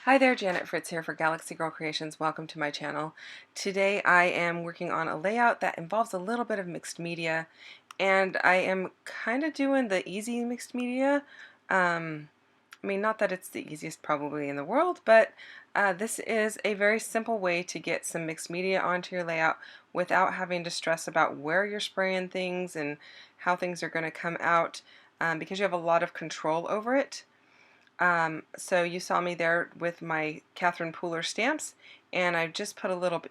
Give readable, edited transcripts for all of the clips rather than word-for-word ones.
Hi there, Janet Fritz here for Galaxy Girl Creations. Welcome to my channel. Today I am working on a layout that involves a little bit of mixed media, and I am kind of doing the easy mixed media. I mean, not that it's the easiest probably in the world, but this is a very simple way to get some mixed media onto your layout without having to stress about where you're spraying things and how things are going to come out, because you have a lot of control over it. So you saw me there with my Catherine Pooler stamps, and I just put a little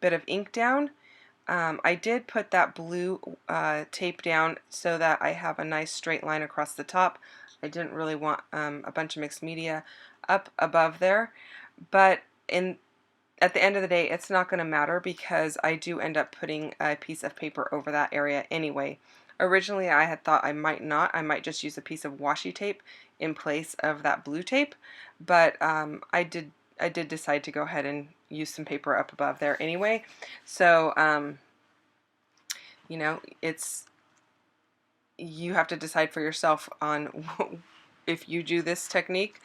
bit of ink down. I did put that blue tape down so that I have a nice straight line across the top. I didn't really want a bunch of mixed media up above there, but at the end of the day, it's not going to matter because I do end up putting a piece of paper over that area anyway. Originally, I had thought I might not. I might just use a piece of washi tape in place of that blue tape, but I did decide to go ahead and use some paper up above there anyway. So you know, you have to decide for yourself on if you do this technique,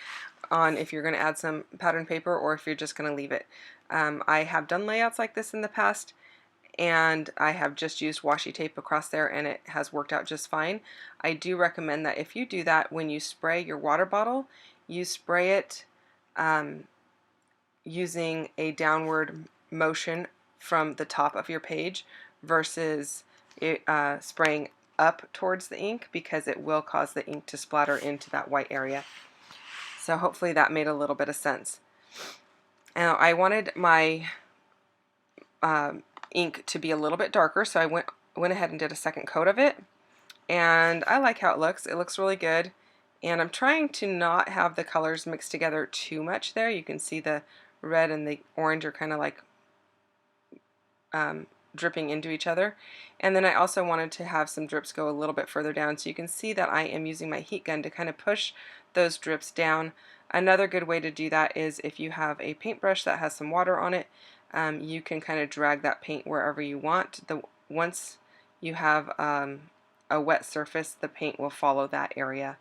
on if you're going to add some pattern paper or if you're just going to leave it. I have done layouts like this in the past, and I have just used washi tape across there and it has worked out just fine. I do recommend that if you do that, when you spray your water bottle, you spray it using a downward motion from the top of your page versus spraying up towards the ink, because it will cause the ink to splatter into that white area. So hopefully that made a little bit of sense. Now I wanted my ink to be a little bit darker, so I went ahead and did a second coat of it, and I like how it looks. It looks really good, and I'm trying to not have the colors mixed together too much there. You can see the red and the orange are kind of like dripping into each other. And then I also wanted to have some drips go a little bit further down, so you can see that I am using my heat gun to kind of push those drips down. Another good way to do that is if you have a paintbrush that has some water on it, you can kind of drag that paint wherever you want. Once you have a wet surface, the paint will follow that area,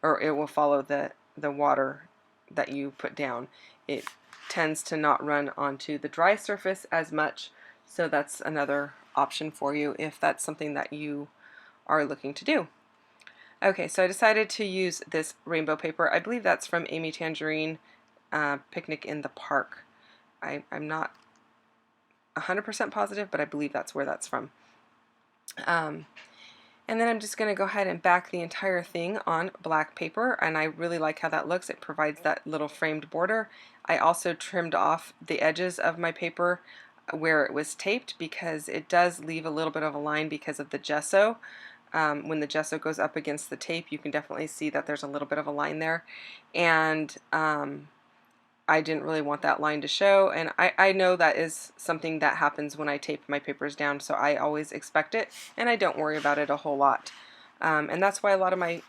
or it will follow the water that you put down. It tends to not run onto the dry surface as much, so that's another option for you if that's something that you are looking to do. Okay, so I decided to use this rainbow paper. I believe that's from Amy Tangerine, Picnic in the Park. I'm not 100% positive, but I believe that's where that's from. And then I'm just going to go ahead and back the entire thing on black paper, and I really like how that looks. It provides that little framed border. I also trimmed off the edges of my paper where it was taped, because it does leave a little bit of a line because of the gesso. When the gesso goes up against the tape, you can definitely see that there's a little bit of a line there, and I didn't really want that line to show, and I know that is something that happens when I tape my papers down, so I always expect it, and I don't worry about it a whole lot. And that's why a lot of my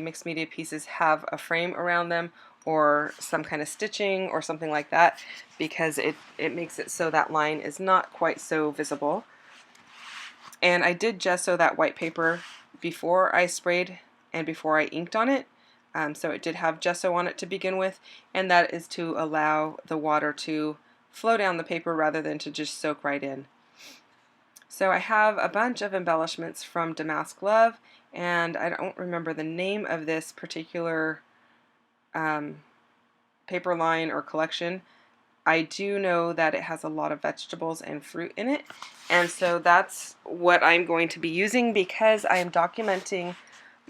mixed media pieces have a frame around them, or some kind of stitching or something like that, because it makes it so that line is not quite so visible. And I did gesso that white paper before I sprayed and before I inked on it. So it did have gesso on it to begin with, and that is to allow the water to flow down the paper rather than to just soak right in. So I have a bunch of embellishments from Damask Love, and I don't remember the name of this particular paper line or collection. I do know that it has a lot of vegetables and fruit in it, and so that's what I'm going to be using, because I am documenting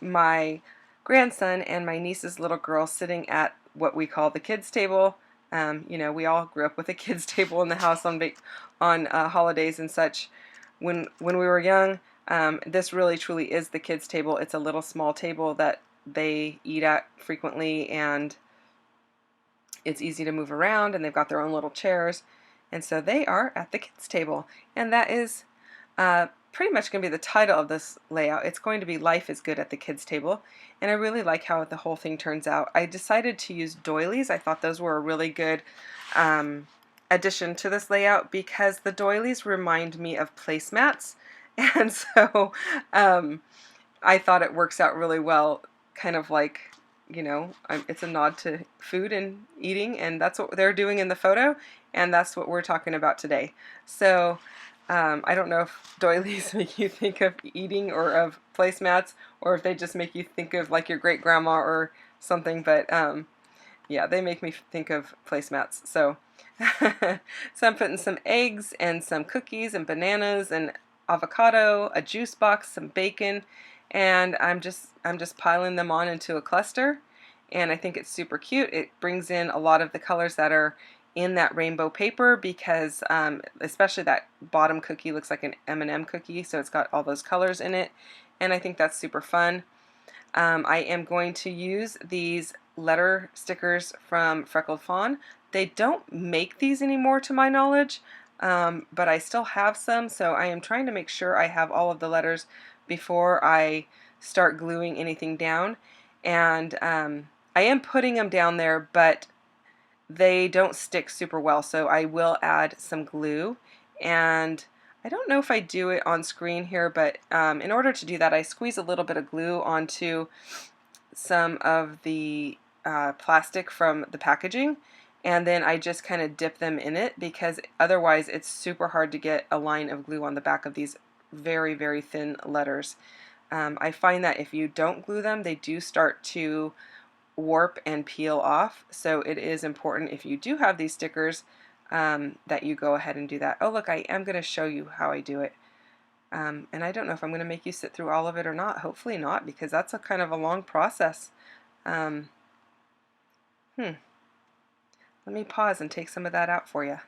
my grandson and my niece's little girl sitting at what we call the kids table. You know, we all grew up with a kids table in the house on holidays and such. When we were young, this really truly is the kids table. It's a little small table that they eat at frequently, and it's easy to move around, and they've got their own little chairs, and so they are at the kids table. And that is pretty much going to be the title of this layout. It's going to be Life is Good at the Kids Table, and I really like how the whole thing turns out. I decided to use doilies. I thought those were a really good addition to this layout, because the doilies remind me of placemats, and so I thought it works out really well, kind of like you know, it's a nod to food and eating, and that's what they're doing in the photo, and that's what we're talking about today. So I don't know if doilies make you think of eating or of placemats, or if they just make you think of like your great grandma or something, but yeah, they make me think of placemats. So, so I'm putting some eggs and some cookies and bananas and avocado, a juice box, some bacon, and I'm just piling them on into a cluster. And I think it's super cute. It brings in a lot of the colors that are in that rainbow paper because especially that bottom cookie looks like an M&M cookie, so it's got all those colors in it, and I think that's super fun. I am going to use these letter stickers from Freckled Fawn. They don't make these anymore to my knowledge, but I still have some, so I am trying to make sure I have all of the letters before I start gluing anything down. And I am putting them down there, but they don't stick super well, so I will add some glue. And I don't know if I do it on screen here, but in order to do that, I squeeze a little bit of glue onto some of the plastic from the packaging, and then I just kind of dip them in it because otherwise it's super hard to get a line of glue on the back of these very, very thin letters. I find that if you don't glue them, they do start to warp and peel off, so it is important if you do have these stickers that you go ahead and do that. Oh look, I am going to show you how I do it. And I don't know if I'm going to make you sit through all of it or not. Hopefully not, because that's a kind of a long process. Let me pause and take some of that out for you.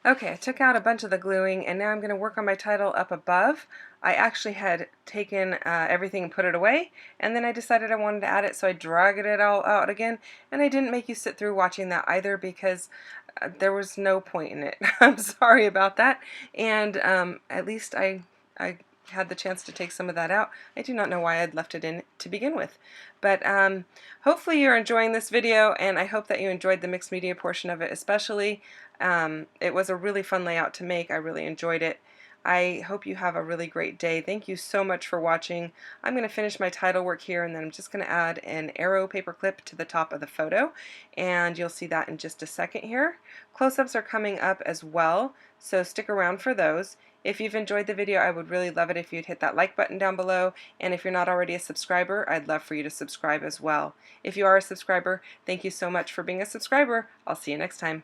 Okay, I took out a bunch of the gluing, and now I'm going to work on my title up above. I actually had taken everything and put it away, and then I decided I wanted to add it, so I dragged it all out again, and I didn't make you sit through watching that either because there was no point in it. I'm sorry about that, and at least I had the chance to take some of that out. I do not know why I'd left it in to begin with. But hopefully you're enjoying this video, and I hope that you enjoyed the mixed media portion of it especially. It was a really fun layout to make. I really enjoyed it. I hope you have a really great day. Thank you so much for watching. I'm going to finish my title work here, and then I'm just going to add an arrow paper clip to the top of the photo, and you'll see that in just a second here. Close-ups are coming up as well, so stick around for those. If you've enjoyed the video, I would really love it if you'd hit that like button down below, and if you're not already a subscriber, I'd love for you to subscribe as well. If you are a subscriber, thank you so much for being a subscriber. I'll see you next time.